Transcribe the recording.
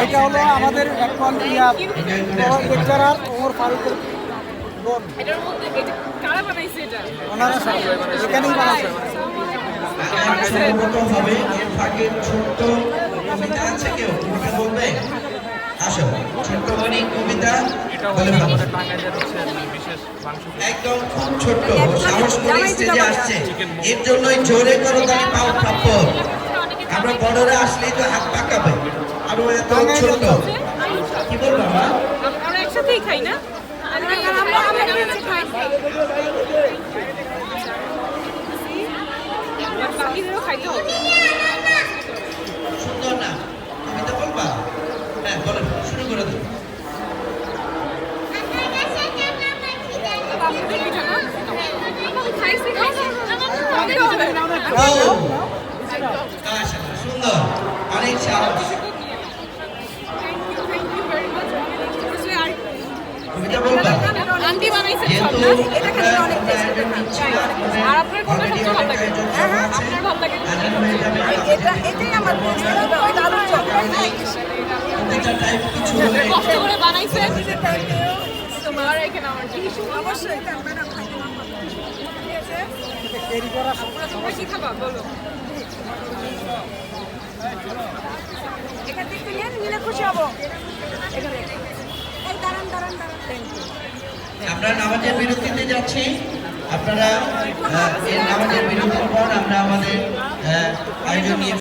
এটা হলো আমাদের এখন লেকচারার ওমর ফারুকের বোন। এটার মধ্যে এটা কারা বানাইছে এটা? ওনারা এখানেই বানাইছে। সম্ভবত হবে এর ফাঁকের ছোট্ট কবিতা আছে কেউ তোমাকে বলবে? আসো ছোট্ট করে কবিতা বলে আমাদের টাঙ্গাইলের হচ্ছে বিশেষ মাংস একদম খুব ছোট্ট সাহস করে স্টেজে আসছে এর জন্যই জোরে করো তালি পাও প্রাপ্য। আমরা বড়রা আসলেই তো হাত পাকাবে আর ও এত ছোট কি বলবো মা? আমরা একসাথেই খাই না? আমরা খাই বাকিদেরও খাইতে হবে। সুন্দর না কবিতা বলবা? হ্যাঁ বলো শুরু করে দাও। সুন্দর অনেক সাহস কবিতা বলবা? আন্টি বানাইছে সব যেহেতু না? এটা খেতে অনেক টেস্টি। আর আপনার কোনটা সবচেয়ে ভালো লাগে? আপনার ভালো লাগে? এটাই আমার পছন্দ, এটা আলুর চপ। কবিতা টাইপ কিছু হলে কষ্ট করে বানাইছেন তোমার এখানে আমার জন্য অবশ্যই ম্যাডাম খাইতে নাম বলো। ঠিক আছে? ক্যারি করা তোমরা কি খাবা বলো? এখান থেকে নিয়ে নিলে খুশি হবো। এখানে এই দাঁড়ান দাঁড়ান দাঁড়ান। Thank you. আমরা নামাজের বিরতিতে যাচ্ছি আপনারা এই নামাজের বিরতির পর আমরা আমাদের আয়োজন নিয়ে